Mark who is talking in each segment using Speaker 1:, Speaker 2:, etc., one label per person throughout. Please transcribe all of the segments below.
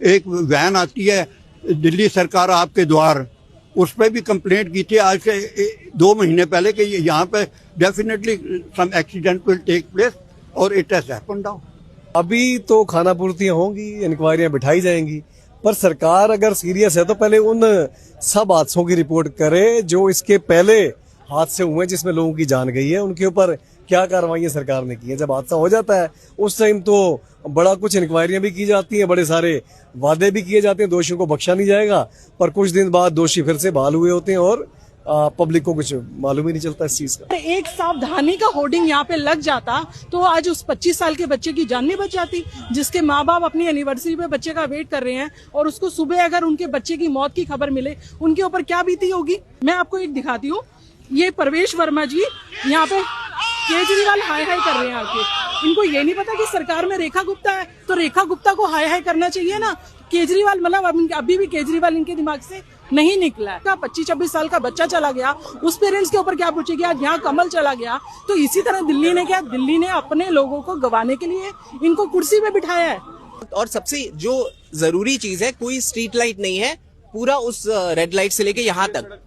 Speaker 1: एक वैन आती है दिल्ली सरकार आपके द्वार, उस पर भी कंप्लेंट की थी आज से 2 महीने पहले कि यहाँ पे definitely some accident will take place और इट हैज हैपेंड नाउ।
Speaker 2: अभी तो खानापूर्तियां होंगी, इंक्वायरियां बिठाई जाएंगी, पर सरकार अगर सीरियस है तो पहले उन सब हादसों की रिपोर्ट करे जो इसके पहले हादसे हुए जिसमें लोगों की जान गई है, उनके ऊपर क्या कार्रवाई सरकार ने की है। जब हादसा हो जाता है उस टाइम तो बड़ा कुछ इंक्वायरियां भी की जाती हैं, बड़े सारे वादे भी किए जाते हैं, दोषियों को बख्शा नहीं जाएगा, पर कुछ दिन बाद दोषी फिर से बहाल हुए होते हैं और पब्लिक को कुछ मालूम ही नहीं चलता इस चीज का।
Speaker 3: एक सावधानी का होर्डिंग यहाँ पे लग जाता तो आज उस 25 साल के बच्चे की जान नहीं बच जाती, जिसके माँ बाप अपनी एनिवर्सरी पे बच्चे का वेट कर रहे हैं और उसको सुबह अगर उनके बच्चे की मौत की खबर मिले, उनके ऊपर क्या बीती होगी। मैं आपको एक दिखाती हूँ, ये परवेश वर्मा जी यहाँ पे केजरीवाल हाय हाय कर रहे हैं आके। इनको ये नहीं पता कि सरकार में रेखा गुप्ता है, तो रेखा गुप्ता को हाय हाय करना चाहिए ना। केजरीवाल मतलब अभी भी केजरीवाल इनके दिमाग से नहीं निकला है। 25-26 साल का बच्चा चला गया, उस पेरेंट्स के ऊपर क्या पूछेगी। आज यहाँ कमल चला गया, तो इसी तरह दिल्ली ने क्या, दिल्ली ने अपने लोगों को गवाने के लिए इनको कुर्सी पे बिठाया है।
Speaker 4: और सबसे जो जरूरी चीज है, कोई स्ट्रीट लाइट नहीं है, पूरा उस रेड लाइट से लेके यहाँ तक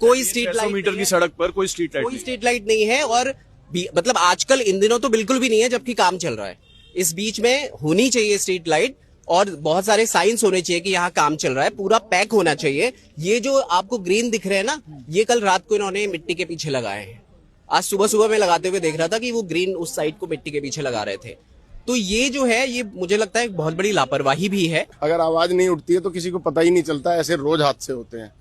Speaker 4: कोई स्ट्रीट लाइट
Speaker 5: मीटर की सड़क पर कोई स्ट्रीट लाइट
Speaker 4: नहीं है। और मतलब आजकल इन दिनों तो बिल्कुल भी नहीं है, जबकि काम चल रहा है। इस बीच में होनी चाहिए स्ट्रीट लाइट और बहुत सारे साइंस होने चाहिए कि यहाँ काम चल रहा है, पूरा पैक होना चाहिए। ये जो आपको ग्रीन दिख रहे हैं ना, ये कल रात को इन्होंने मिट्टी के पीछे लगाए हैं। आज सुबह सुबह मैं लगाते हुए देख रहा था कि वो ग्रीन उस साइड को मिट्टी के पीछे लगा रहे थे। तो ये जो है, ये मुझे लगता है बहुत बड़ी लापरवाही भी है।
Speaker 6: अगर आवाज नहीं उठती है तो किसी को पता ही नहीं चलता, ऐसे रोज हादसे होते हैं,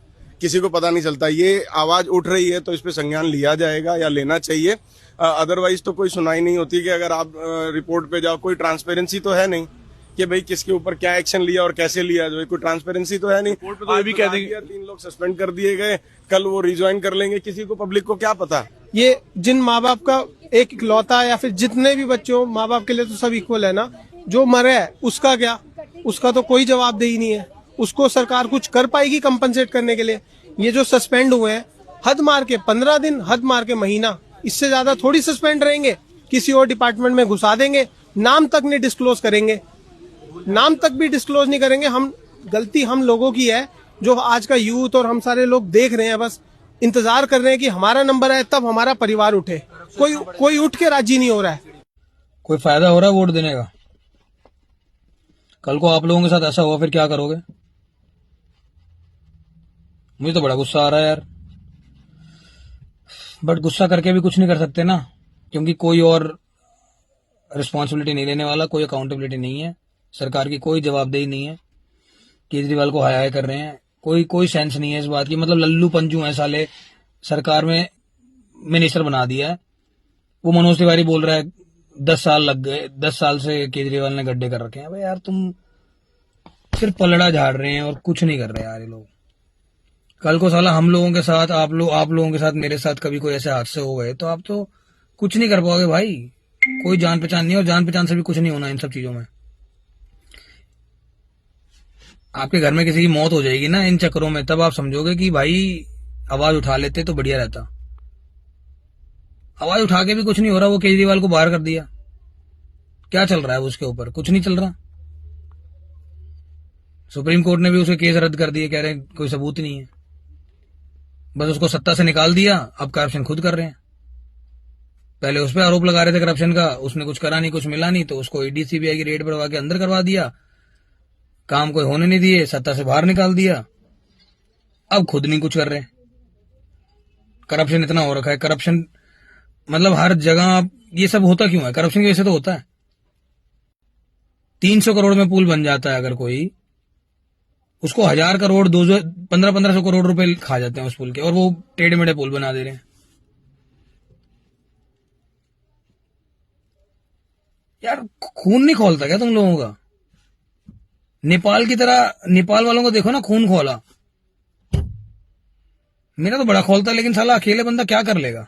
Speaker 6: किसी को पता नहीं चलता। ये आवाज उठ रही है तो इस पे संज्ञान लिया जाएगा या लेना चाहिए, अदरवाइज तो कोई सुनाई नहीं होती कि अगर आप रिपोर्ट पे जाओ, कोई ट्रांसपेरेंसी तो है नहीं कि भाई किसके ऊपर क्या एक्शन लिया और कैसे लिया, जो कोई ट्रांसपेरेंसी तो है नहीं।
Speaker 5: रिपोर्ट पे तो ये भी कह देंगे
Speaker 6: 3 लोग सस्पेंड कर दिए गए, कल वो रिज्वाइन कर लेंगे, किसी को पब्लिक को क्या पता।
Speaker 7: ये जिन माँ बाप का एक इकलौता या फिर जितने भी बच्चों, माँ बाप के लिए तो सब इक्वल है ना। जो मरे है उसका क्या, उसका तो कोई जवाबदेही नहीं है। उसको सरकार कुछ कर पाएगी कंपनसेट करने के लिए। ये जो सस्पेंड हुए हैं, हद मार के 15 दिन, हद मार के महीना, इससे ज्यादा थोड़ी सस्पेंड रहेंगे। किसी और डिपार्टमेंट में घुसा देंगे, नाम तक नहीं डिस्क्लोज करेंगे, नाम तक भी डिस्क्लोज नहीं करेंगे। हम गलती हम लोगों की है, जो आज का यूथ और हम सारे लोग देख रहे हैं, बस इंतजार कर रहे हैं कि हमारा नंबर आए तब हमारा परिवार उठे। कोई उठ के राजी नहीं हो रहा है।
Speaker 8: कोई फायदा हो रहा है वोट देने का? कल को आप लोगों के साथ ऐसा हुआ, फिर क्या करोगे? मुझे तो बड़ा गुस्सा आ रहा है यार, बट गुस्सा करके भी कुछ नहीं कर सकते ना, क्योंकि कोई और रिस्पॉन्सिबिलिटी नहीं लेने वाला, कोई अकाउंटेबिलिटी नहीं है, सरकार की कोई जवाबदेही नहीं है। केजरीवाल को हाय हाय कर रहे हैं, कोई सेंस नहीं है इस बात की। मतलब लल्लू पंजू है साले, सरकार में मिनिस्टर बना दिया है। वो मनोज तिवारी बोल रहा है 10 साल लग गए, 10 साल से केजरीवाल ने गड्ढे कर रखे हैं। भाई यार, तुम सिर्फ पलड़ा झाड़ रहे हैं और कुछ नहीं कर रहे यार ये लोग। कल को साला हम लोगों के साथ, आप लोगों के साथ, मेरे साथ कभी कोई ऐसे हादसे हो गए तो आप तो कुछ नहीं कर पाओगे भाई। कोई जान पहचान नहीं, और जान पहचान से भी कुछ नहीं होना इन सब चीजों में। आपके घर में किसी की मौत हो जाएगी ना इन चक्करों में, तब आप समझोगे कि भाई आवाज उठा लेते तो बढ़िया रहता। आवाज उठा के भी कुछ नहीं हो रहा। वो केजरीवाल को बाहर कर दिया, क्या चल रहा है उसके ऊपर? कुछ नहीं चल रहा। सुप्रीम कोर्ट ने भी उसे केस रद्द कर दिए, कह रहे हैं कोई सबूत नहीं है, बस उसको सत्ता से निकाल दिया। अब करप्शन खुद कर रहे हैं। पहले उस पर आरोप लगा रहे थे करप्शन का, उसने कुछ करा नहीं, कुछ मिला नहीं, तो उसको ईडी सीबीआई की रेड करवा के अंदर करवा दिया, काम कोई होने नहीं दिए, सत्ता से बाहर निकाल दिया। अब खुद नहीं कुछ कर रहे। करप्शन इतना हो रखा है, करप्शन मतलब हर जगह। ये सब होता क्यों है? करप्शन की वजह से तो होता है। 300 करोड़ में पुल बन जाता है अगर कोई, उसको 1000 करोड़ 1500 करोड़ रुपए खा जाते हैं उस पुल के, और वो टेढ़े मेढ़े पुल बना दे रहे हैं। यार खून नहीं खोलता क्या तुम लोगों का? नेपाल की तरह, नेपाल वालों को देखो ना, खून खोला। मेरा तो बड़ा खोलता, लेकिन साला अकेले बंदा क्या कर लेगा?